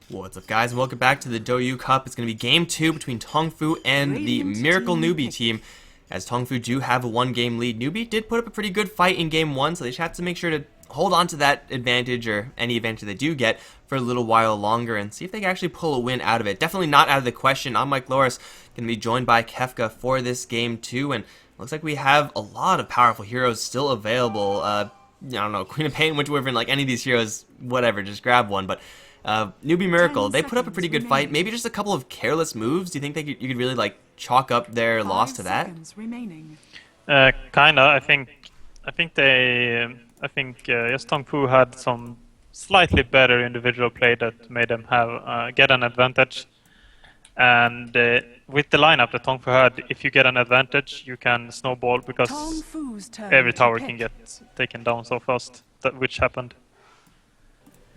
What's up, guys, and welcome back to the Douyu Cup. It's going to be Game 2 between Tong and the Miracle Newbee team, as Tong do have a one-game lead. Newbee did put up a pretty good fight in Game 1, so they just have to make sure to hold on to that advantage, or any advantage they do get, for a little while longer, and see if they can actually pull a win out of it. Definitely not out of the question. I'm Mikelorus, going to be joined by Kefka for this Game 2, and looks like we have a lot of powerful heroes still available. I don't know, Queen of Pain, Winter Wyvern, like any of these heroes, whatever, just grab one, but Newbee.Miracle, they put up a pretty good fight. Maybe just a couple of careless moves. Do you think you could really like chalk up their loss to that? Kinda. I think yes, Tong had some slightly better individual play that made them have get an advantage. And with the lineup that Tong had, if you get an advantage, you can snowball because every tower can get taken down so fast. Which happened.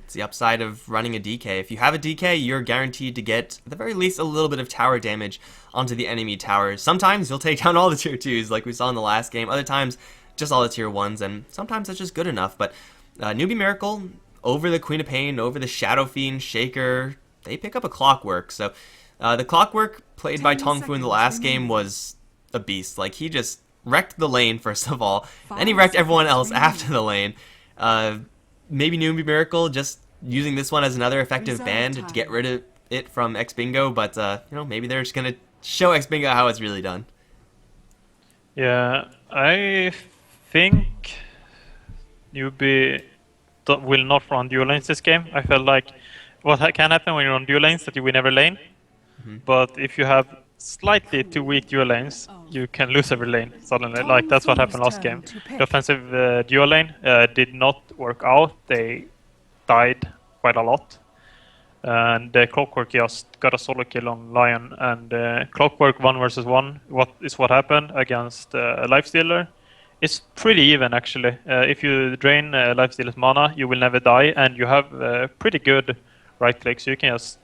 It's the upside of running a DK. If you have a DK, you're guaranteed to get, at the very least, a little bit of tower damage onto the enemy towers. Sometimes you'll take down all the tier 2s, like we saw in the last game. Other times, just all the tier 1s, and sometimes that's just good enough. But Newbee.Miracle, over the Queen of Pain, over the Shadow Fiend, Shaker, they pick up a Clockwork. So the Clockwork played by Tong in the last game was a beast. Like, he just wrecked the lane, first of all, and he wrecked everyone else after the lane. Maybe Newbee.Miracle just using this one as another effective ban to get rid of it from X Bingo, but you know, maybe they're just gonna show X Bingo how it's really done. Yeah, I think Newbee will not run dual lanes this game. I feel like what can happen when you're on dual lanes that you win every lane, but if you have slightly too weak dual lanes, you can lose every lane suddenly. Like that's what happened last game. The offensive dual lane did not work out. They died quite a lot, and the Clockwork just got a solo kill on Lion. And Clockwork 1 versus 1. What happened against Lifestealer? It's pretty even actually. If you drain Lifestealer's mana, you will never die, and you have pretty good right click, so you can just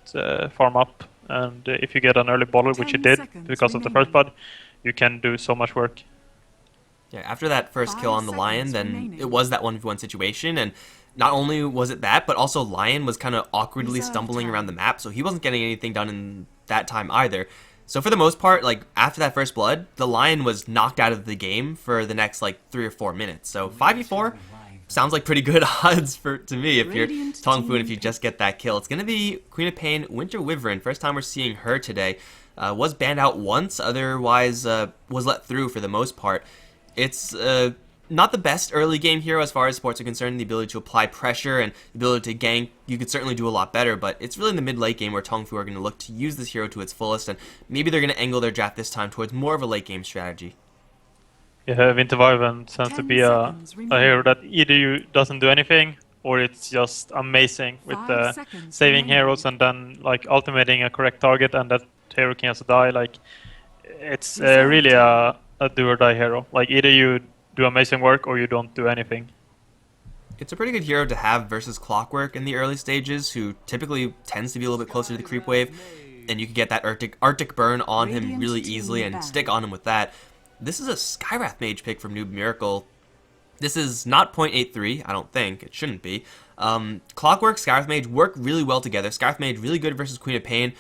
farm up. And if you get an early bottle, which you did because of the first blood, you can do so much work. Yeah, after that first kill on the Lion, then it was that 1v1 situation, and not only was it that, but also Lion was kind of awkwardly stumbling around the map, so he wasn't getting anything done in that time either. So for the most part, like after that first blood, the Lion was knocked out of the game for the next like 3 or 4 minutes. So 5v4 sounds like pretty good odds to me if you're Tong and if you just get that kill. It's going to be Queen of Pain, Winter Wyvern. First time we're seeing her today. Was banned out once, otherwise was let through for the most part. It's not the best early game hero as far as sports are concerned. The ability to apply pressure and the ability to gank, you could certainly do a lot better, but it's really in the mid-late game where Tong are going to look to use this hero to its fullest, and maybe they're going to angle their draft this time towards more of a late game strategy. Yeah, Winter Wyvern tends to be a hero that either you doesn't do anything, or it's just amazing with saving heroes and then like ultimating a correct target, and that hero can just die. Like it's really a do or die hero. Like either you do amazing work or you don't do anything. It's a pretty good hero to have versus Clockwork in the early stages, who typically tends to be a little bit closer to the creep wave, and you can get that Arctic burn on him really easily and stick on him with that. This is a Skywrath Mage pick from Newbee.Miracle. This is not 0.83, I don't think. It shouldn't be. Clockwork, Skywrath Mage work really well together. Skywrath Mage really good versus Queen of Pain,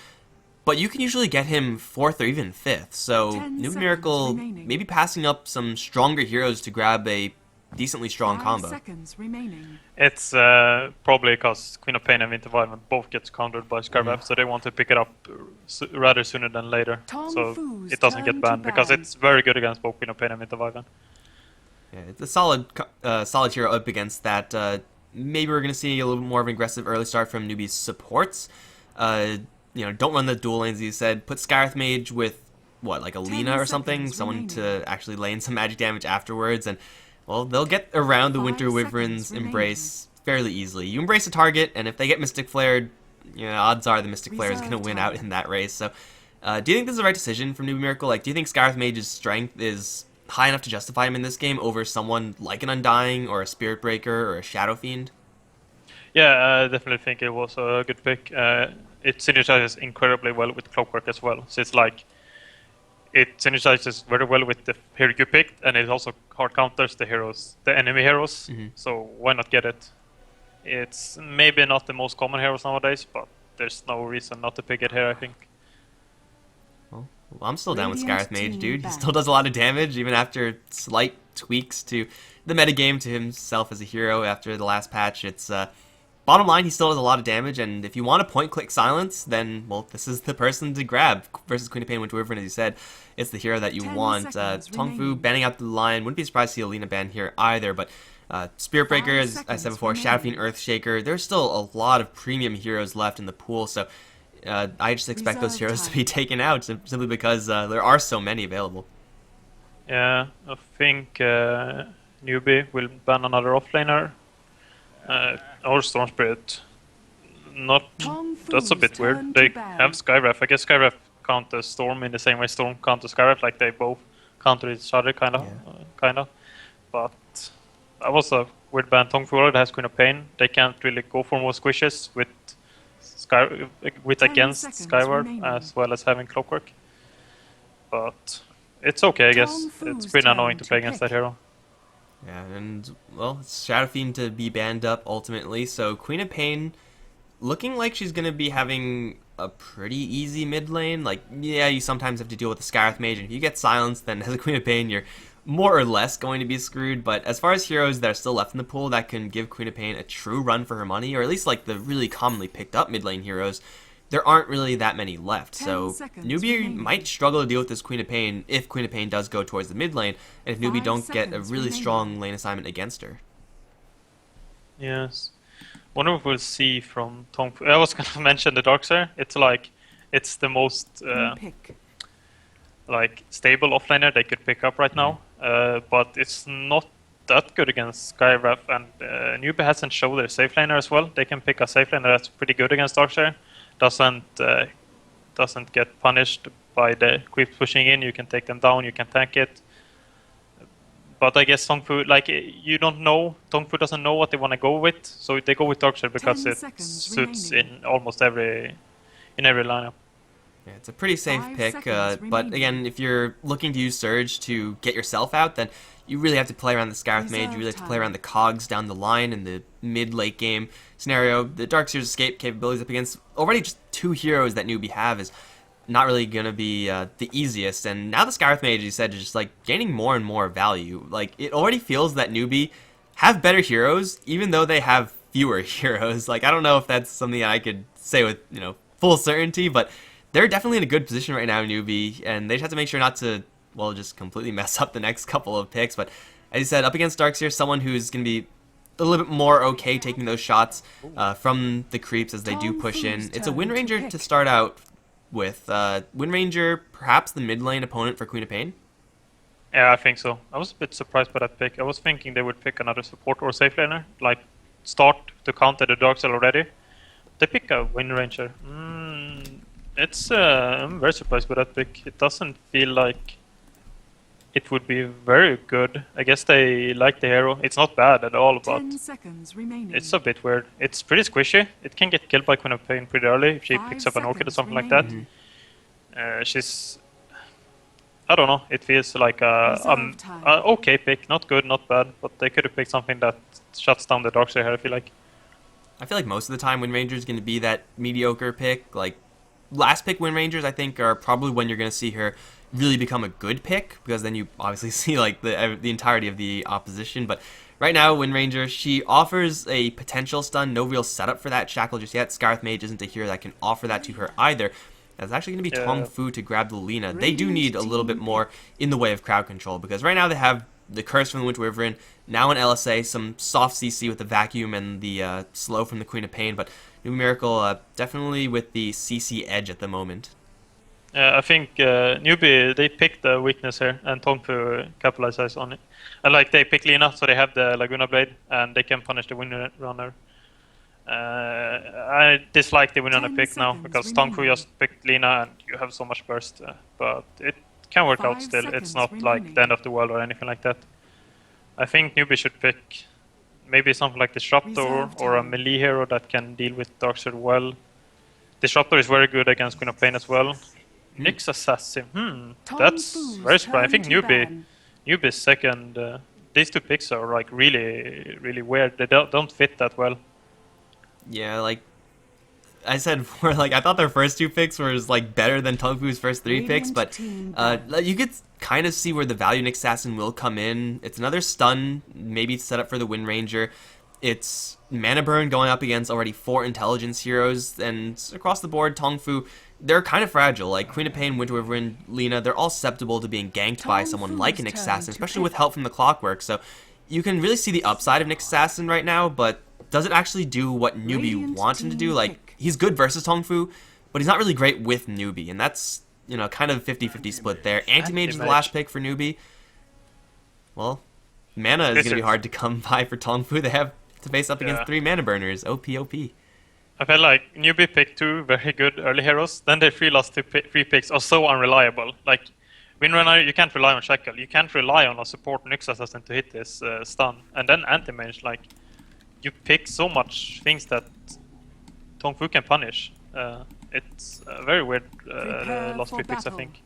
but you can usually get him 4th or even 5th. So Newbee.Miracle maybe passing up some stronger heroes to grab a decently strong combo. It's probably because Queen of Pain and Winter Wyvern both gets countered by Skywrath, so they want to pick it up rather sooner than later, so it doesn't get banned, because it's very good against both Queen of Pain and Winter Wyvern. Yeah, it's a solid hero up against that. Maybe we're going to see a little more of an aggressive early start from Newbee's supports. You know, don't run the dual lanes, as you said. Put Skywrath Mage with, what, like a Lina or something? Someone to actually lane some magic damage afterwards, and well, they'll get around the Winter Wyvern's embrace fairly easily. You embrace a target, and if they get Mystic Flared, you know, odds are the Mystic Flare is going to win out in that race. So, do you think this is the right decision from Newbee.Miracle? Like, do you think Skywrath Mage's strength is high enough to justify him in this game over someone like an Undying or a Spirit Breaker or a Shadow Fiend? Yeah, I definitely think it was a good pick. It synergizes incredibly well with Clockwork as well. So it's like it synergizes very well with the hero you picked, and it also hard counters the enemy heroes. So why not get it? It's maybe not the most common heroes nowadays, but there's no reason not to pick it here, I think. Well, I'm still down with Radiant Scarith Mage, team dude. He back. still does a lot of damage, even after slight tweaks to the metagame to himself as a hero after the last patch. It's bottom line, he still does a lot of damage, and if you want a point-click silence, then, well, this is the person to grab versus Queen of Pain Winter Wyvern, as you said. It's the hero that you 10 want. seconds Tong Fu remaining. banning out the Lion. Wouldn't be surprised to see Alina ban here either, but Spirit Breaker, 5 as I said seconds before, Shadow remaining. Fiend, Earthshaker. There's still a lot of premium heroes left in the pool, so I just expect those Reserve heroes to time. be taken out simply because there are so many available. Yeah, I think Newbee will ban another offlaner. Or Storm Spirit. Not. Tong That's a Fu's bit turn weird. to They ban. have Skywrath. I guess Skywrath counters Storm in the same way Storm counters Skywrath, like they both counter each other, kind of. But that was a weird ban. Tong Fu already has Queen of Pain. They can't really go for more squishes with with 10 against seconds Skyward, remaining. as well as having Clockwork. But it's okay, I guess. Tong It's Fu's pretty turn annoying to to play against pick. that hero. Yeah, and, well, it's Shadow Fiend to be banned up ultimately, so Queen of Pain looking like she's going to be having a pretty easy mid lane. Like, yeah, you sometimes have to deal with the Scarith Mage, and if you get silenced, then as a Queen of Pain, you're more or less going to be screwed. But as far as heroes that are still left in the pool that can give Queen of Pain a true run for her money, or at least like the really commonly picked up mid lane heroes, there aren't really that many left. 10 So seconds Newbee remaining. might struggle to deal with this Queen of Pain if Queen of Pain does go towards the mid lane, and if Newbee 5 don't get a seconds really remaining. strong lane assignment against her. Yes. Wonder if we'll see from Tong Fu. I was gonna mention the Darkseer. It's like, it's the most Pick. like stable offlaner they could pick up right now. But it's not that good against Skywrath, and Newbee hasn't shown their safe laner as well. They can pick a safe laner that's pretty good against Darkseer. Doesn't get punished by the creeps pushing in. You can take them down. You can tank it. But I guess Tong Fu, like, you don't know. Tong Fu doesn't know what they want to go with, so they go with Darkseer because 10 it seconds suits remaining. in almost every lineup. Yeah, it's a pretty safe 5 pick, seconds but remaining. again, if you're looking to use Surge to get yourself out, then you really have to play around the Scarith Mage, you really have to play Reserve around the cogs down the line in the mid-late game scenario. The Darkseer's escape capabilities up against already just two heroes that Newbee have is not really going to be the easiest, and now the Scarith Mage, as you said, is just like gaining more and more value. Like, it already feels that Newbee have better heroes, even though they have fewer heroes. Like, I don't know if that's something I could say with, full certainty, but they're definitely in a good position right now, Newbee, and they just have to make sure not to, well, just completely mess up the next couple of picks. But as you said, up against Darkseer, someone who's going to be a little bit more okay taking those shots from the creeps as they do Tong push Fu's in. It's a turn Wind to Ranger pick. to start out with. Wind Ranger, perhaps the mid lane opponent for Queen of Pain. Yeah, I think so. I was a bit surprised by that pick. I was thinking they would pick another support or safe laner, like start to counter the Darkseer already. They pick a Wind Ranger. I'm very surprised by that pick. It doesn't feel like it would be very good. I guess they like the hero. It's not bad at all, but 10 seconds remaining. it's a bit weird. It's pretty squishy. It can get killed by Queen of Pain pretty early if she 5 picks up an Orchid or seconds something like remaining. that. She's... I don't know. It feels like Reserve time. a okay pick. Not good, not bad. But they could have picked something that shuts down the Darkseer here, I feel like. I feel like most of the time Wind Ranger is going to be that mediocre pick. Like, last pick Wind Rangers, I think, are probably when you're going to see her really become a good pick, because then you obviously see like the entirety of the opposition. But right now, Wind Ranger, she offers a potential stun, no real setup for that shackle just yet. Scarith Mage isn't a hero that can offer that to her either. That's actually going to be Yeah. Tong Fu to grab the Lina. They do Radiant need a little bit team more in the way of crowd control, because right now they have the Curse from the Winter Wyvern, now an LSA, some soft CC with the Vacuum and the slow from the Queen of Pain, but Newbee.Miracle definitely with the CC edge at the moment. I think Newbee, they picked the weakness here, and Tong Fu capitalizes on it. And like, they pick Lina, so they have the Laguna Blade, and they can punish the Wind Runner. I dislike the Wind Runner 10 pick now, seconds because Tong Fu remaining. just picked Lina, and you have so much burst. But it can work out 5 still. It's seconds not like remaining. the end of the world or anything like that. I think Newbee should pick maybe something like Disruptor Reserve or a time. melee hero that can deal with Darkseer well. Disruptor is very good against Queen of Pain as well. Nyx Assassin. Tong That's Fu's very surprising. I turn think to Newbee, ban. Newbee's second. These two picks are like really, really weird. They don't fit that well. Yeah, like, I said for like I thought their first 2 picks were like better than Tong Fu's first 3 picks, but you could kind of see where the value Nick Assassin will come in. It's another stun, maybe set up for the Wind Ranger. It's mana burn going up against already 4 intelligence heroes, and across the board, Tong Fu, they're kind of fragile. Like Queen of Pain, Winter Wyvern, Lina, they're all susceptible to being ganked by someone like an Nick Assassin, especially with help from the Clockwork. So you can really see the upside of Nick Assassin right now, but does it actually do what Newbee wants him to do? Like, he's good versus Tong Fu, but he's not really great with Newbee, and that's, you know, kind of 50-50 split there. Anti-Mage is the last pick for Newbee. Well, mana is going to be hard to come by for Tong Fu. They have to face up against 3 mana burners. OP. I feel like Newbee picked 2 very good early heroes, then their 3 last 3 picks are so unreliable. Like, Windrunner, you can't rely on Shackle, you can't rely on a support Nyx Assassin to hit this stun, and then Anti-Mage, like, you pick so much things that Tong Fu can punish. It's a very weird last 3 picks, I think.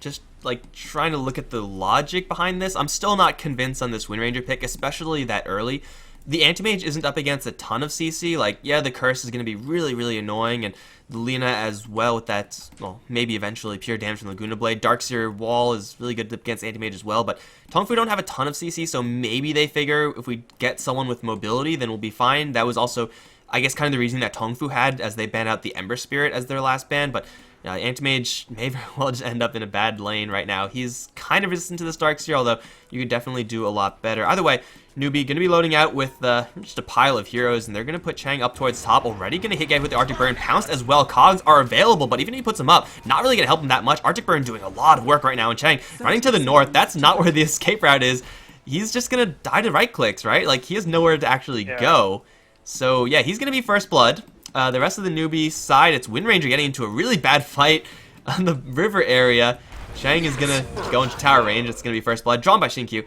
Just like trying to look at the logic behind this, I'm still not convinced on this Wind Ranger pick, especially that early. The Anti-Mage isn't up against a ton of CC. Like, yeah, the Curse is going to be really, really annoying, and the Lina as well with that, well, maybe eventually pure damage from Laguna Blade. Darkseer Wall is really good against Anti-Mage as well, but Tong Fu don't have a ton of CC, so maybe they figure if we get someone with mobility, then we'll be fine. That was also, I guess, kind of the reason that Tong Fu had, as they banned out the Ember Spirit as their last ban, but Anti-Mage may very well just end up in a bad lane right now. He's kind of resistant to this Darkseer, although you could definitely do a lot better. Either way, Newbee going to be loading out with just a pile of heroes, and they're going to put Chang up towards top. Already going to hit Gabe with the Arctic Burn. Pounced as well. Cogs are available, but even if he puts them up, not really going to help him that much. Arctic Burn doing a lot of work right now, and Chang running to the north. That's not where the escape route is. He's just going to die to right clicks, right? Like, he has nowhere to actually go. So, yeah, he's going to be first blood. The rest of the Newbee side, it's Wind Ranger getting into a really bad fight on the river area. Chang is going to go into tower range. It's going to be first blood, drawn by Shinkyu.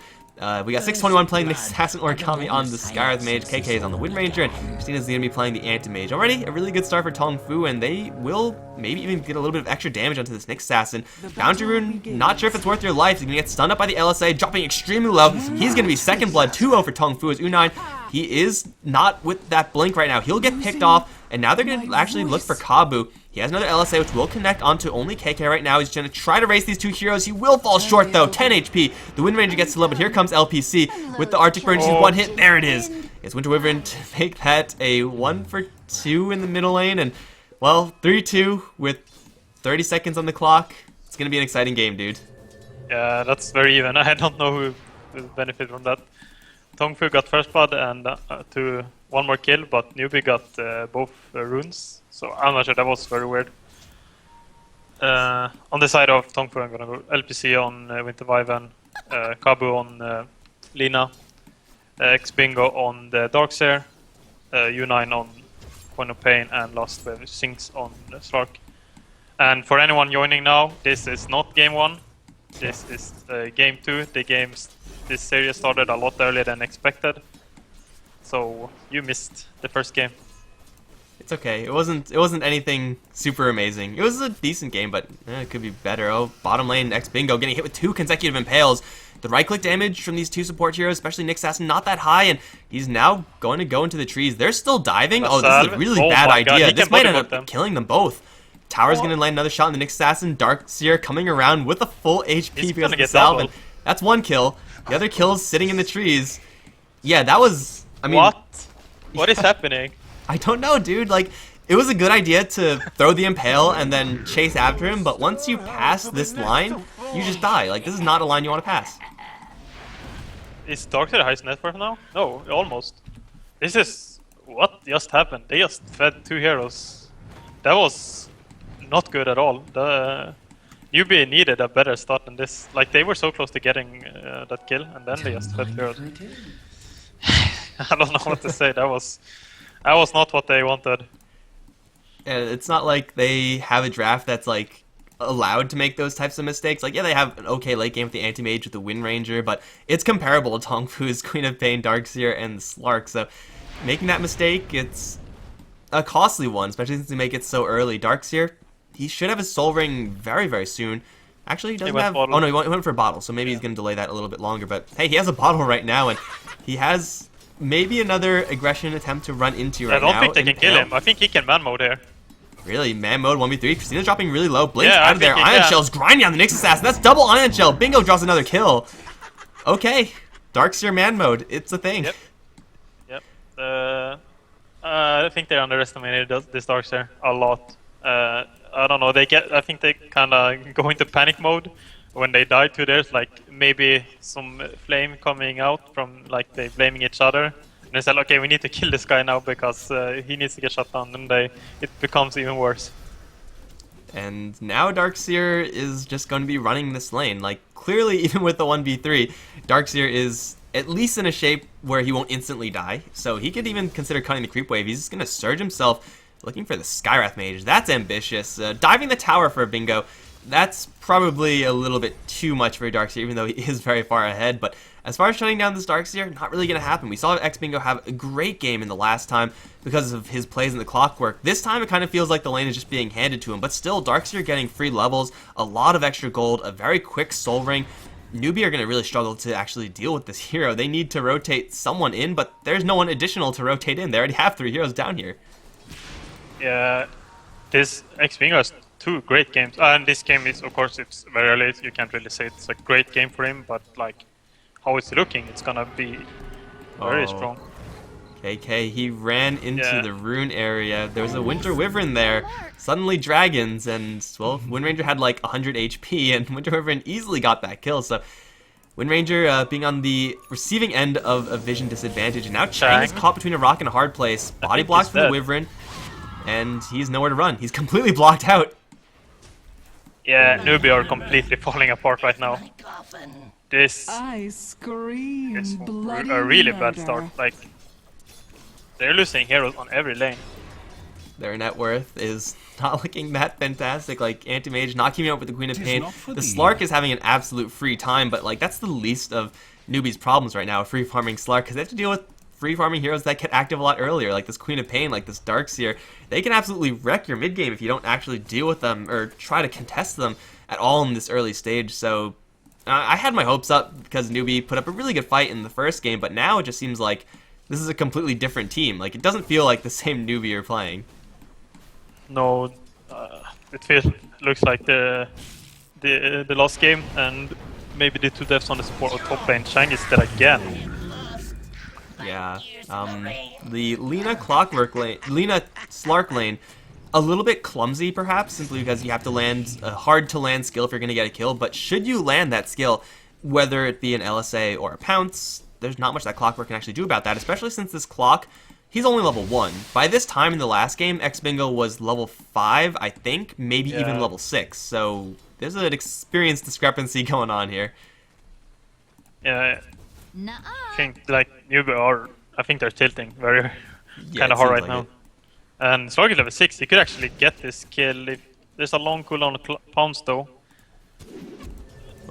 We got 621 playing the Assassin Origami on the Skywrath Mage, KK is on the Wind Ranger, and Christina's going to be playing the Anti-Mage. Already a really good start for Tong Fu, and they will maybe even get a little bit of extra damage onto this Nyx Assassin. Bounty Rune, not sure if it's worth your life. He's going to get stunned up by the LSA, dropping extremely low. He's going to be second blood, 2-0 for Tong Fu as U9. He is not with that blink right now. He'll get picked off, and now they're going to actually look for Kabu. He has another LSA, which will connect onto only KK right now. He's going to try to race these 2 heroes. He will fall short, though. 10 HP. The Wind Ranger gets to low, but here comes LPC with the Arctic Burn. She's 1 hit. There it is. It's Winter Wyvern to make that a 1-for-2 in the middle lane. And, well, 3-2 with 30 seconds on the clock. It's going to be an exciting game, dude. Yeah, that's very even. I don't know who will benefit from that. Tong Fu got first blood and to 1 more kill, but Newbee got both runes. So I'm not sure, that was very weird. On the side of Tong Fu, I'm gonna go LPC on Winter Wyvern, Kabu on Lina, X-Bingo on the Darkseer, U9 on Point of Pain, and last wave Sinks on Slark. And for anyone joining now, this is not game 1. This is game 2. This series started a lot earlier than expected. So you missed the first game. It's okay. It wasn't anything super amazing. It was a decent game, but it could be better. Oh, bottom lane, X-Bingo getting hit with 2 consecutive impales. The right-click damage from these 2 support heroes, especially Nyx Assassin, not that high, and he's now going to go into the trees. They're still diving. Oh, this is a really bad idea. This might end up killing them both. Tower's going to land another shot in the Nyx Assassin. Darkseer coming around with a full HP because of the salve, and that's 1 kill. The other kill is sitting in the trees. Yeah, that was... I mean... What is happening? I don't know, dude. Like, it was a good idea to throw the impale and then chase after him, but once you pass this line, you just die. Like, this is not a line you want to pass. Is Darkseer the highest net worth now? No, almost. This is... What just happened? They just fed 2 heroes. That was not good at all. The Newbee needed a better start than this. Like, they were so close to getting that kill, and then they just fed heroes. I don't know what to say. That was not what they wanted. It's not like they have a draft that's like allowed to make those types of mistakes. Like, yeah, they have an okay late game with the Anti-Mage with the Wind Ranger, but it's comparable to Tong Fu's Queen of Pain, Darkseer, and Slark. So making that mistake, it's a costly one, especially since they make it so early. Darkseer, he should have his Soul Ring very, very soon. Actually, he doesn't have... Bottle. Oh, no, he went for a bottle, so maybe he's going to delay that a little bit longer. But, hey, he has a bottle right now, and he has maybe another aggression attempt to run into right I don't now. think they can kill Impale. him. I think he can man mode here. Really, man mode 1v3. Christina's dropping really low. Blink's Yeah, out I of there. think he Ion can. Shell's grinding on the Nyx Assassin. That's double Ion Shell. Bingo draws another kill. Okay, Darkseer man mode. It's a thing. Yep. Yep. I think they underestimated this Darkseer a lot. I don't know. I think they kind of go into panic mode when they die too. There's like maybe some flame coming out from like they blaming each other. And they said, okay, we need to kill this guy now because he needs to get shut down. And it becomes even worse. And now Darkseer is just going to be running this lane. Like, clearly, even with the 1v3, Darkseer is at least in a shape where he won't instantly die. So he could even consider cutting the creep wave. He's just going to surge himself, looking for the Skywrath Mage. That's ambitious. Diving the tower for a Bingo. That's probably a little bit too much for Darkseer, even though he is very far ahead. But as far as shutting down this Darkseer, not really going to happen. We saw X-Bingo have a great game in the last time because of his plays in the clockwork. This time it kind of feels like the lane is just being handed to him. But still, Darkseer getting free levels, a lot of extra gold, a very quick soul ring. Newbee are going to really struggle to actually deal with this hero. They need to rotate someone in, but there's no one additional to rotate in. They already have 3 heroes down here. Yeah, this X-Bingo has 2 great games. And this game is, of course, it's very late. You can't really say it's a great game for him, but like how it's looking, it's gonna be very strong. KK, he ran into Yeah. the rune area. There was a Winter Wyvern there. Suddenly dragons, and, well, Wind Ranger had like 100 HP, and Winter Wyvern easily got that kill. So Wind Ranger being on the receiving end of a vision disadvantage, and now Chang is caught between a rock and a hard place. Body think blocks he's from the dead. Wyvern, and he's nowhere to run. He's completely blocked out. Yeah, Newbee are completely falling apart right now. This I scream is bloody a really murder. bad start. Like, they're losing heroes on every lane. Their net worth is not looking that fantastic. Like, Anti-Mage not keeping up with the Queen of Pain. The Slark is having an absolute free time, but, like, that's the least of Newbee's problems right now, free farming Slark, because they have to deal with free farming heroes that get active a lot earlier, like this Queen of Pain, like this Darkseer. They can absolutely wreck your mid game if you don't actually deal with them or try to contest them at all in this early stage. So I had my hopes up because Newbee put up a really good fight in the first game, but now it just seems like this is a completely different team. Like, it doesn't feel like the same Newbee you're playing. No, it looks like the last game, and maybe the 2 deaths on the support or top lane. Chang is dead again. Yeah, the Lina Clockwork lane, Lina Slark lane, a little bit clumsy perhaps, simply because you have to land a hard-to-land skill if you're going to get a kill, but should you land that skill, whether it be an LSA or a Pounce, there's not much that Clockwork can actually do about that, especially since this Clock, he's only level 1. By this time in the last game, X-Bingo was level 5, I think, maybe even level 6, so there's an experience discrepancy going on here. Yeah, I think like Newbee are, I think they're tilting very kind it of hard seems right like now. it. And Slark is level 6, he could actually get this kill if there's a long cooldown on Pounce though.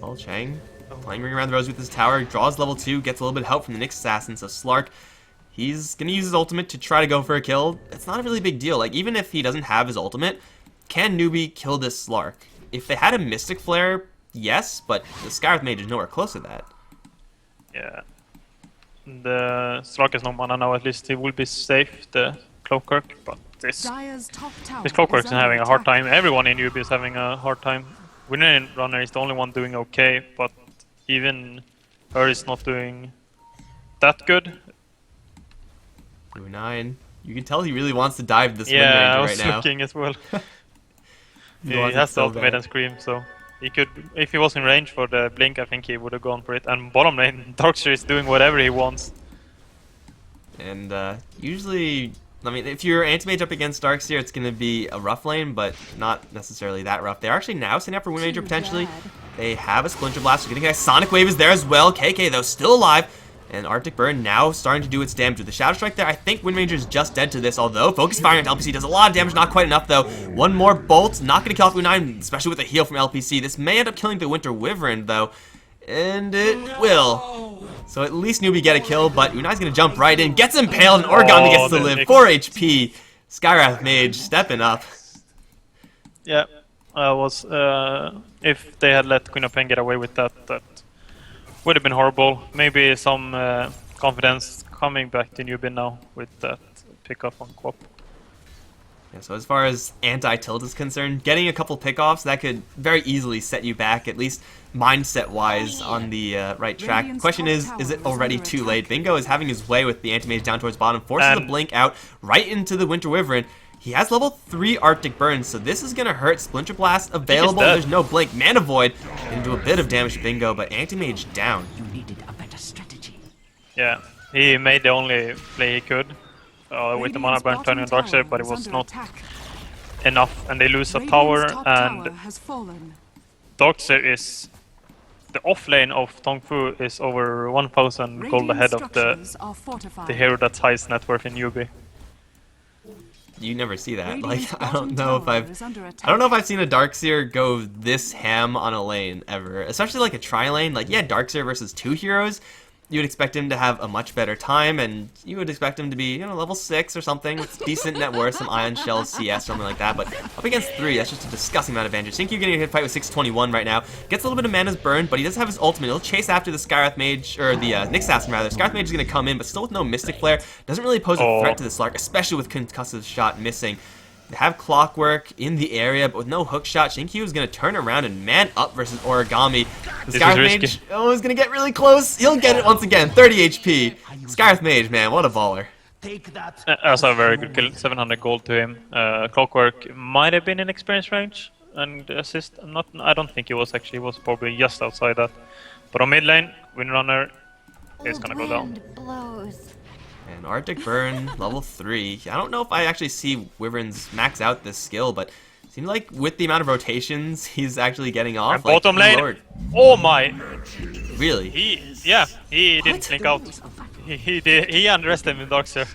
Well, Chang playing Ring Around the Rosy with his tower, draws level 2, gets a little bit of help from the Nyx Assassin, so Slark, he's going to use his ultimate to try to go for a kill. It's not a really big deal. Like, even if he doesn't have his ultimate, can Newbee kill this Slark? If they had a Mystic Flare, yes, but the Skywrath Mage is nowhere close to that. Yeah. The Slark has no mana now, at least he will be safe, the Clockwork, but this Dire's top tower Clockwork is under having a hard attack. time. Everyone in Newbee is having a hard time. Winner Runner is the only one doing okay, but even her is not doing that good. Blue 9. You can tell he really wants to dive this Yeah, I Wind was Ranger right now. looking as well. He He wants it has the so ultimate bad. and Scream, so he could, if he was in range for the blink, I think he would have gone for it. And bottom lane, Darkseer is doing whatever he wants. And usually, I mean, if you're Anti-Mage up against Darkseer, it's going to be a rough lane, but not necessarily that rough. They're actually now setting up for Wind Ranger potentially. They have a Splinter Blast. We're getting a Sonic Wave is there as well. KK, though, still alive. And Arctic Burn now starting to do its damage with the Shadow Strike there. I think Wind Ranger is just dead to this, although Focus Firing on LPC does a lot of damage, not quite enough though. One more bolt, not going to kill off Blue 9, especially with a heal from LPC. This may end up killing the Winter Wyvern though, and it will. So at least Newbee get a kill, but Unai's going to jump right in, gets impaled, and Origami gets to the live. Nick. 4 HP. Skywrath Mage stepping up. Yeah, was if they had let Queen of Pain get away with that, that would have been horrible. Maybe some confidence coming back to Newbee now with that pickup on Quap. Yeah, so as far as anti-tilt is concerned, getting a couple pickoffs, that could very easily set you back, at least mindset-wise, on the right track. Question is it already too late? Bingo is having his way with the anti-mage down towards bottom, forces the blink out right into the Winter Wyvern. He has level 3 Arctic Burn, so this is going to hurt. Splinter Blast available, there's no blink. Mana Void can do a bit of damage to Bingo, but anti-mage down. You needed a better strategy. Yeah, he made the only play he could. With the mana burn turning on Darkseer, but it was not enough, and they lose a tower, and Darkseer is... The off lane of Tong Fu is over 1,000 gold ahead of the hero that's highest net worth in Newbee. You never see that. Like, I don't know if I've seen a Darkseer go this ham on a lane ever. Especially like a tri-lane. Like, yeah, Darkseer versus 2 heroes. You would expect him to have a much better time, and you would expect him to be, you know, level 6 or something with decent net worth, some Ion Shells, CS, something like that. But up against 3, that's just a disgusting amount of advantage. Xingqiu getting a hit fight with 621 right now. Gets a little bit of mana's burn, but he does have his ultimate. He'll chase after the Skywrath Mage, or the Nyx Assassin rather. Skywrath Mage is going to come in, but still with no Mystic Flare. Doesn't really pose a threat to the Slark, especially with Concussive Shot missing. They have Clockwork in the area, but with no hook shot, Xingqiu is going to turn around and man up versus Origami. The Skywrath Mage is going to get really close. He'll get it once again, 30 HP. Skywrath Mage, man, what a baller. That's a very good kill, 700 gold to him. Clockwork might have been in experience range and assist. I don't think he was actually. He was probably just outside that. But on mid lane, Windrunner is going to go down. And Arctic Burn, level 3. I don't know if I actually see Wyverns max out this skill, but it seems like with the amount of rotations he's actually getting off. And bottom lane, oh my! Really? He didn't blink out. He underestimated Darkseer.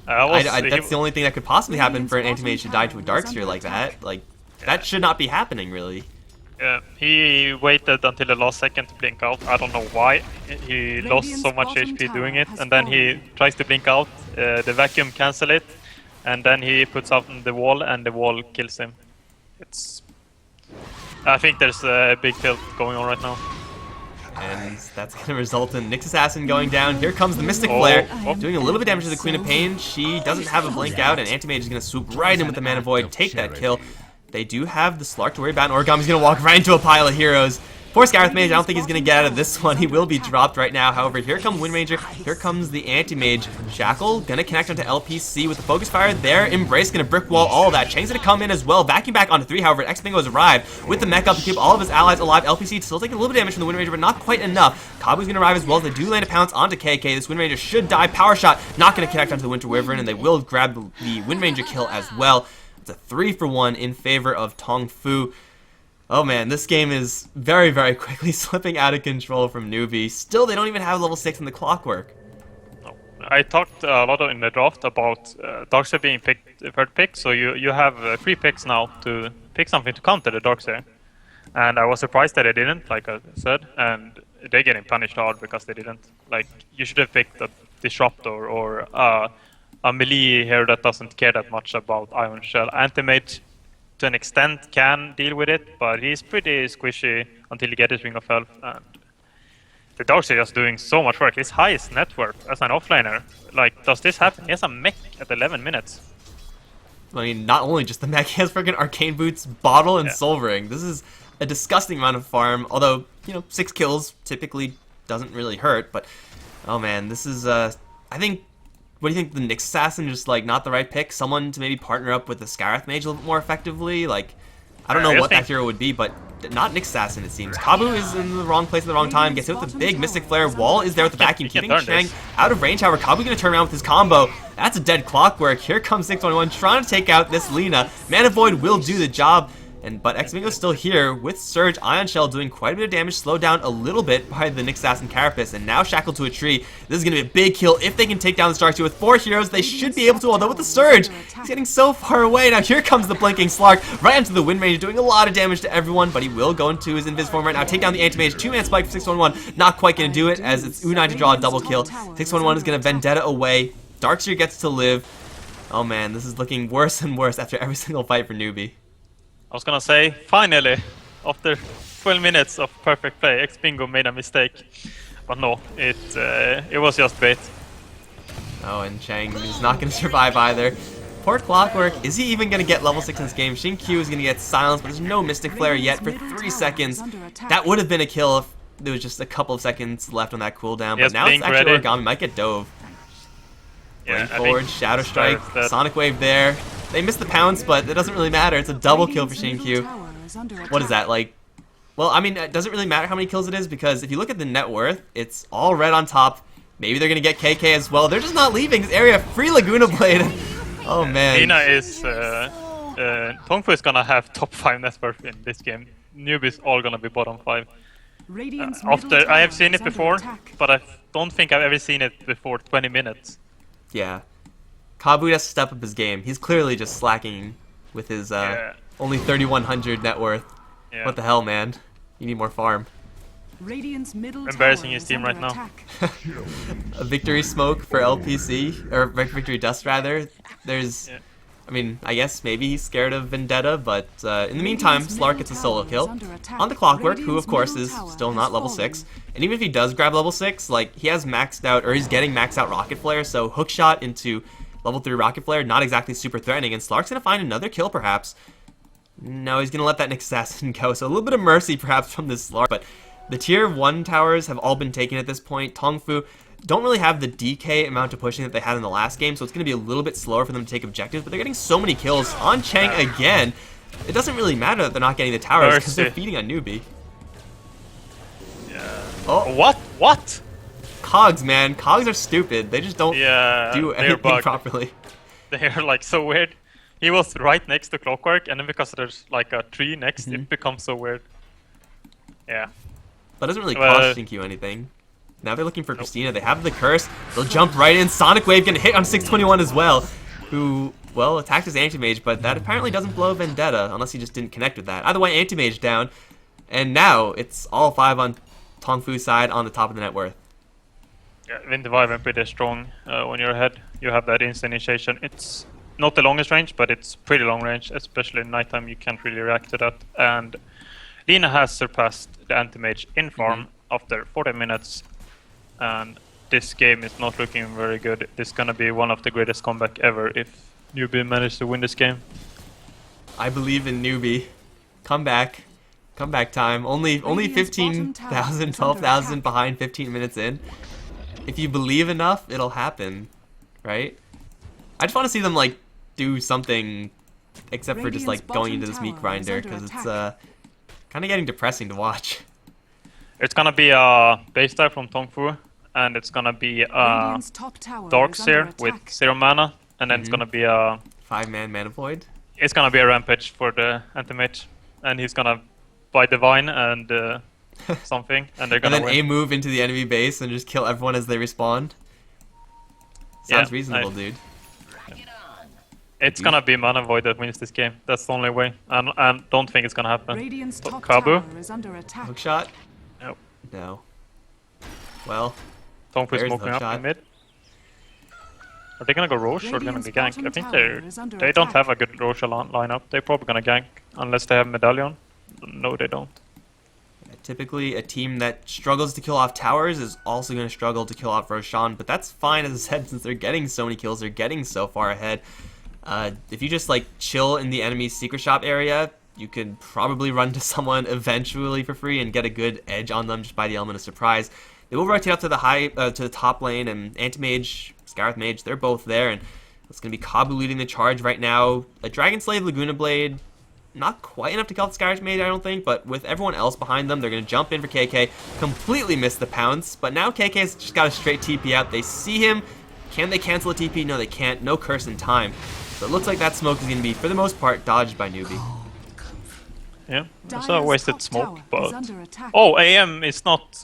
That's the only thing that could possibly happen for an anti-mage to die to a Darkseer like that. Like, that should not be happening, really. He waited until the last second to blink out. I don't know why. He lost so much HP doing it, and then he tries to blink out. The vacuum cancel it, and then he puts out on the wall, and the wall kills him. I think there's a big tilt going on right now. And that's going to result in Nyx Assassin going down. Here comes the Mystic Flare, doing a little bit of damage to the Queen of Pain. She doesn't have a blink out, and Anti-Mage is going to swoop right in with the Mana Void, take that kill. They do have the Slark to worry about, and Origami's going to walk right into a pile of heroes. Poor Skywrath Mage, I don't think he's going to get out of this one. He will be dropped right now. However, here comes Wind Ranger. Here comes the Anti-Mage. Shackle going to connect onto LPC with the Focus Fire there. Embrace going to brick wall all of that. Chang's going to come in as well. Vacuum back onto 3, however, X-Bingo has arrived with the mech up to keep all of his allies alive. LPC still taking a little bit of damage from the Wind Ranger, but not quite enough. Kabu's going to arrive as well. They do land a pounce onto KK. This Wind Ranger should die. Power Shot not going to connect onto the Winter Wyvern, and they will grab the Wind Ranger kill as well. It's a 3-for-1 in favor of Tong Fu. Oh man, this game is very, very quickly slipping out of control from Newbee. Still, they don't even have level 6 in the Clockwork. I talked a lot in the draft about Darkseer being picked third pick, so you have 3 picks now to pick something to counter the Darkseer. And I was surprised that they didn't, like I said, and they're getting punished hard because they didn't. Like, you should have picked a Disruptor or a melee hero that doesn't care that much about Ion Shell. Anti-Mage, to an extent, can deal with it, but he's pretty squishy until you get his Ring of Health. And the Darkseer is doing so much work. His highest net worth as an offlaner. Like, does this happen? He has a mech at 11 minutes. I mean, not only just the mech, he has freaking Arcane Boots, Bottle, and Soul Ring. This is a disgusting amount of farm, although, you know, 6 kills typically doesn't really hurt, but, oh man, this is, I think, what do you think, the Nyx Assassin just, like, not the right pick? Someone to maybe partner up with the Skywrath Mage a little bit more effectively? Like, I don't know what that hero would be, but not Nyx Assassin, it seems. Kabu is in the wrong place at the wrong time, gets hit with the big Mystic Flare. Wall is there with the vacuum, keeping Shang out of range. However, Kabu going to turn around with his combo. That's a dead Clockwork. Here comes 621, trying to take out this Lina. Mana Void will do the job. But X-Bingo's still here with Surge. Ion Shell doing quite a bit of damage, slowed down a little bit by the Nyx Assassin Carapace, and now shackled to a tree. This is going to be a big kill if they can take down the Stark 2 with 4 heroes. They should be able to, although with the Surge, he's getting so far away. Now here comes the Blinking Slark right into the Wind Ranger, doing a lot of damage to everyone, but he will go into his Invis form right now, take down the Anti-Mage. 2-man spike for 611, not quite going to do it, as it's Unai to draw a double kill. 611 is going to Vendetta away. Darkseer gets to live. Oh man, this is looking worse and worse after every single fight for Newbee. I was gonna say, finally, after 12 minutes of perfect play, X-Bingo made a mistake. But no, it was just bait. Oh, and Chang is not going to survive either. Poor Clockwork. Is he even going to get level 6 in this game? Xin-Q is going to get silenced, but there's no Mystic Flare yet for 3 seconds. That would have been a kill if there was just a couple of seconds left on that cooldown. Yes, But now it's actually ready. Origami might get dove. Yeah, Going forward, Shadow Strike, Sonic Wave there. They missed the pounce, but it doesn't really matter. It's a double kill for Xin-Q. What is that, like? Well, I mean, it doesn't really matter how many kills it is, because if you look at the net worth, it's all red on top. Maybe they're going to get KK as well. They're just not leaving this area. Free Laguna Blade. Oh, man. Lina is... Tongfu is gonna have top 5 net worth in this game. Newbie's all gonna be bottom 5. After I have seen it before, but I don't think I've ever seen it before 20 minutes. Yeah. Kabu has to step up his game. He's clearly just slacking with his only 3,100 net worth. Yeah. What the hell, man? You need more farm. Embarrassing his team right now. A victory smoke for LPC, or victory dust rather. There's, I mean, I guess maybe he's scared of Vendetta, but in the meantime, Slark gets a solo kill on the Clockwork, who of course is still not level 6. And even if he does grab level 6, like, he has maxed out, or he's getting maxed out Rocket Flare, so hookshot into level 3 Rocket Flare, not exactly super threatening, and Slark's gonna find another kill perhaps. No, he's gonna let that Nyx Assassin go, so a little bit of mercy perhaps from this Slark, but the tier 1 towers have all been taken at this point. Tongfu don't really have the DK amount of pushing that they had in the last game, so it's going to be a little bit slower for them to take objectives, but they're getting so many kills on Chang again. It doesn't really matter that they're not getting the towers because they're feeding on Newbee. Yeah. Oh, What? Cogs, man. Cogs are stupid. They just don't do anything bugged. properly. They're like so weird. He was right next to Clockwork, and then because there's like a tree next, it becomes so weird. Yeah. But it doesn't really cost Xin-Q anything. Now they're looking for Christina. They have the curse. They'll jump right in. Sonic Wave gonna hit on 621 as well, who, well, attacked his Anti-Mage, but that apparently doesn't blow Vendetta, unless he just didn't connect with that. Either way, Anti-Mage down, and now it's all 5 on Tongfu's side on the top of the net worth. Yeah, Vindivive pretty strong when you're ahead. You have that instant initiation. It's not the longest range, but it's pretty long range, especially in nighttime. You can't really react to that. And Lina has surpassed the Anti-Mage in farm after 40 minutes. And this game is not looking very good. It's gonna be one of the greatest comeback ever if Newbee managed to win this game. I believe in Newbee. Comeback. Comeback time. Only 15,000, 12,000 behind 15 minutes in. If you believe enough, it'll happen. Right? I just want to see them, like, do something except for just, like, going into this meat grinder, because it's kind of getting depressing to watch. It's gonna be a base dive from Tongfu, and it's gonna be a Dark Seer with 0 mana, and then it's gonna be a 5-man Mana Void. It's gonna be a Rampage for the Anti-Mage, and he's gonna buy Divine and something, and they're gonna and then win. move into the enemy base and just kill everyone as they respawn. Sounds reasonable, dude. It's gonna be Mana Void that wins this game. That's the only way. And I don't think it's gonna happen. Kabu? Hookshot? Nope. No. Well, Tongfu is there's smoking up Hookshot. in mid. Are they gonna go Roche or gonna be gank? I think they don't have a good Roche lineup. They're probably gonna gank unless they have Medallion. No, they don't. typically a team that struggles to kill off towers is also going to struggle to kill off Roshan, but that's fine, as I said, since they're getting so many kills, they're getting so far ahead. If you just like chill in the enemy's secret shop area, you could probably run to someone eventually for free and get a good edge on them just by the element of surprise. They will rotate up to the top lane, and Anti-Mage, Scarith Mage, they're both there, and it's going to be Kabu leading the charge right now. A Dragon Slave, Laguna Blade, not quite enough to kill the Scarith Mage, I don't think, but with everyone else behind them, they're going to jump in for KK, completely miss the pounce, but now KK's just got a straight TP out. They see him. Can they cancel a TP? No, they can't. No curse in time. So it looks like that smoke is going to be, for the most part, dodged by Newbee. Yeah, that's a wasted smoke, but... Oh, AM is not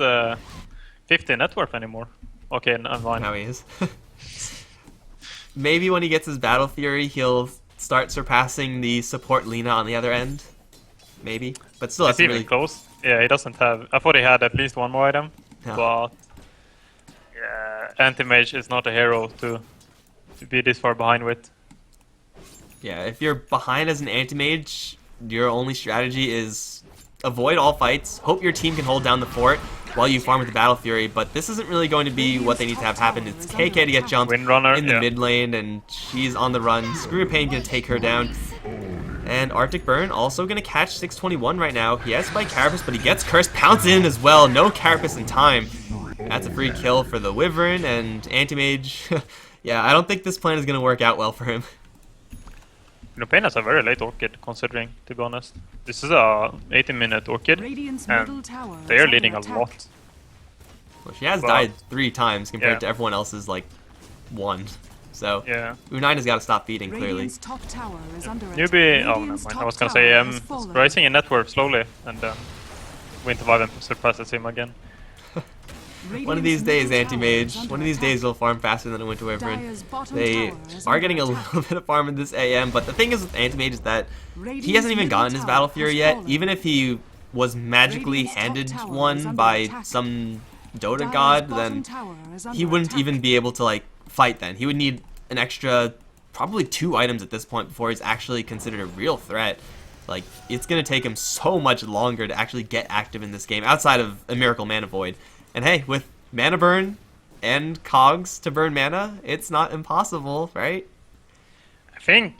50 net worth anymore. Okay, I'm fine. Now he is. Maybe when he gets his Battle Fury, he'll start surpassing the support Lina on the other end. Maybe. But still, It's that's even really close. Yeah, he doesn't have... I thought he had at least one more item, No. but... Yeah, Anti-Mage is not a hero to be this far behind with. Yeah, if you're behind as an Anti-Mage, your only strategy is avoid all fights, hope your team can hold down the fort, while you farm with the Battle Fury, but this isn't really going to be what they need to have happen. It's KK to get jumped Windrunner, in the yeah. mid lane, and she's on the run. Screw Pain gonna take her down. And Arctic Burn also gonna catch 621 right now. He has Spike Carapace, but he gets Curse Pounce in as well. No Carapace in time. That's a free kill for the Wyvern, and Anti-Mage. Yeah, I don't think this plan is gonna work out well for him. Pain has a very late Orchid, considering, to be honest. This is a 18-minute Orchid, and they are leading a lot. Well, she has But- died 3 times compared Yeah. to everyone else's, like, 1. So, Yeah. Unina's got to stop feeding, clearly. Newbee, oh, never mind. I was gonna say, rising in net worth slowly, and Winter Wyvern surpasses him again. One of these days, Anti-Mage, one of these days you'll farm faster than a Winter Wyvern. They are getting a little bit of farm in this AM, but the thing is with Anti-Mage is that he hasn't even gotten his Battle Fury yet. Even if he was magically handed one by some Dota god, then he wouldn't even be able to, like, fight then. He would need an extra, probably 2 items at this point before he's actually considered a real threat. Like, it's going to take him so much longer to actually get active in this game, outside of a Miracle Mana Void. And hey, with Mana Burn and Cogs to burn mana, it's not impossible, right? I think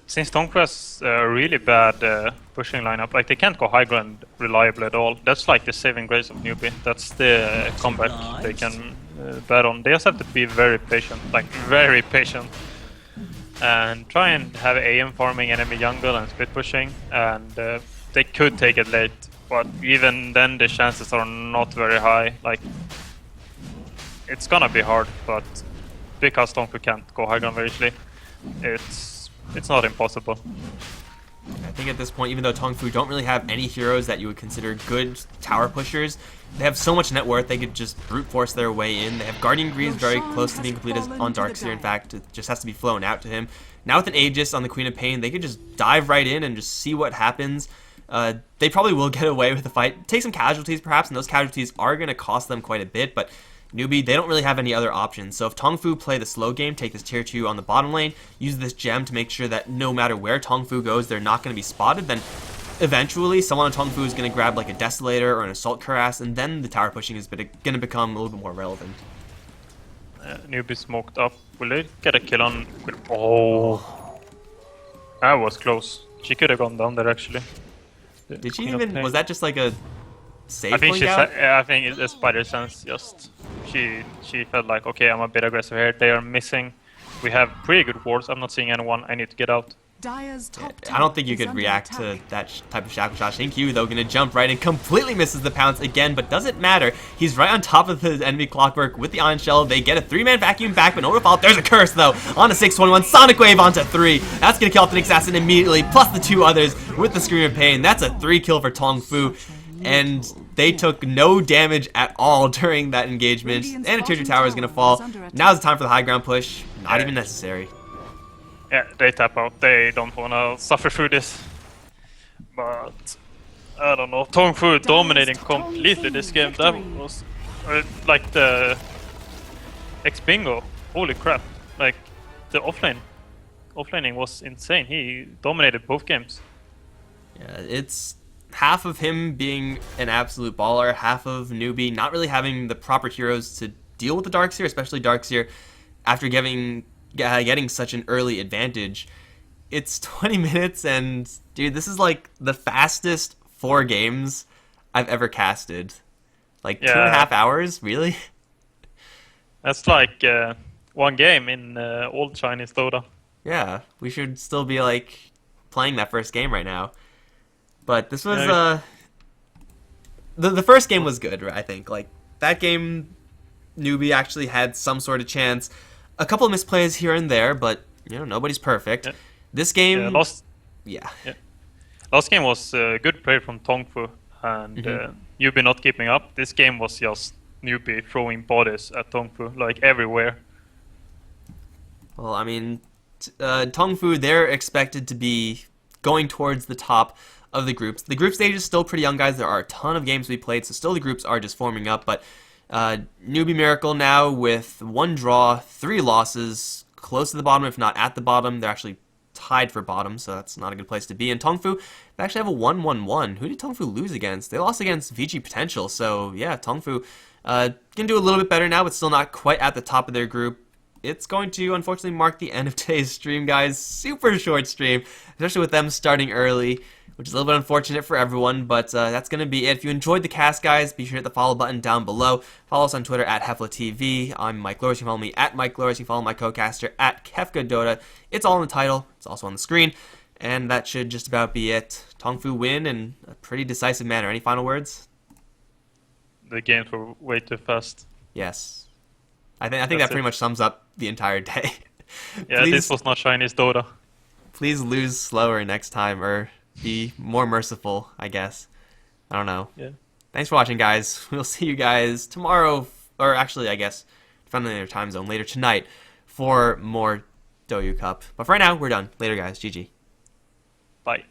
since Tong has a really bad pushing lineup, like they can't go high ground reliably at all. That's like the saving grace of Newbee. That's the comeback they can bet on. They just have to be very patient, like very patient, and try and have AM farming enemy jungle and split pushing, and they could take it late. But even then, the chances are not very high. Like, it's gonna be hard, but because Tong can't go high ground very easily, it's not impossible. I think at this point, even though Tong Fu don't really have any heroes that you would consider good tower pushers, they have so much net worth they could just brute force their way in. They have Guardian Greaves very close to being completed on Darkseer. In fact, it just has to be flown out to him. Now with an Aegis on the Queen of Pain, they could just dive right in and just see what happens. They probably will get away with the fight, take some casualties perhaps, and those casualties are going to cost them quite a bit, but Newbee, they don't really have any other options. So if Tong Fu play the slow game, take this tier 2 on the bottom lane, use this gem to make sure that no matter where Tong Fu goes, they're not going to be spotted, then eventually someone on Tong Fu is going to grab like a Desolator or an Assault Cuirass, and then the tower pushing is going to become a little bit more relevant. Newbee smoked up. Will they get a kill on? Oh, that was close. She could have gone down there actually. Did she even? Was that just like a save? I think point out? I think the spider sense just she felt like, okay, I'm a bit aggressive here. They are missing. We have pretty good wards. I'm not seeing anyone. I need to get out. I don't think you could react to that type of Shackle Shot. Q, though, gonna jump right and completely misses the pounce again, but doesn't matter. He's right on top of the enemy Clockwork with the Ion Shell. They get a 3-man vacuum back, but no follow. There's a curse, though, on a 621. Sonic Wave onto 3. That's gonna kill off the Assassin immediately, plus the 2 others with the Scream of Pain. That's a 3 kill for Tong Fu, and they took no damage at all during that engagement. And a tier 2 tower is gonna fall. Now's the time for the high ground push. Not even necessary. Yeah, they tap out. They don't wanna suffer through this. But I don't know. Tong Fu dominating completely this game. That was like the X Bingo. Holy crap! Like the offlaning was insane. He dominated both games. Yeah, it's half of him being an absolute baller, half of Newbee not really having the proper heroes to deal with the Darkseer, especially Darkseer, after getting such an early advantage. It's 20 minutes, and dude, this is like the fastest 4 games I've ever casted. Like 2.5 hours, really? That's like 1 game in old Chinese Dota. Yeah, we should still be like playing that first game right now. But this was the first game was good, I think. Like that game, Newbee actually had some sort of chance. A couple of misplays here and there, but you know, nobody's perfect. Yeah. This game, last game was good play from Tong Fu, and Newbee not keeping up. This game was just Newbee throwing bodies at Tong Fu like everywhere. Well, I mean, Tong Fu, they're expected to be going towards the top of the groups. The group stage is still pretty young, guys. There are a ton of games we played, so still the groups are just forming up, but Newbee.Miracle now with 1 draw, 3 losses, close to the bottom, if not at the bottom. They're actually tied for bottom, so that's not a good place to be. And Tongfu, they actually have a 1-1-1. Who did Tongfu lose against? They lost against VG Potential, so yeah, Tongfu can do a little bit better now, but still not quite at the top of their group. It's going to, unfortunately, mark the end of today's stream, guys. Super short stream, especially with them starting early, which is a little bit unfortunate for everyone, but that's going to be it. If you enjoyed the cast, guys, be sure to hit the follow button down below. Follow us on Twitter at HeflaTV. I'm Mikelorus. You can follow me at Mikelorus. You can follow my co-caster at Kefka Dota. It's all in the title. It's also on the screen. And that should just about be it. Tongfu win in a pretty decisive manner. Any final words? The games were way too fast. Yes. I think that pretty much sums up the entire day. Yeah, this was not Chinese Dota. Please lose slower next time, or be more merciful, I guess. I don't know. Yeah. Thanks for watching, guys. We'll see you guys tomorrow, or actually, I guess, depending on your time zone, later tonight for more Douyu Cup. But for right now, we're done. Later, guys. GG. Bye.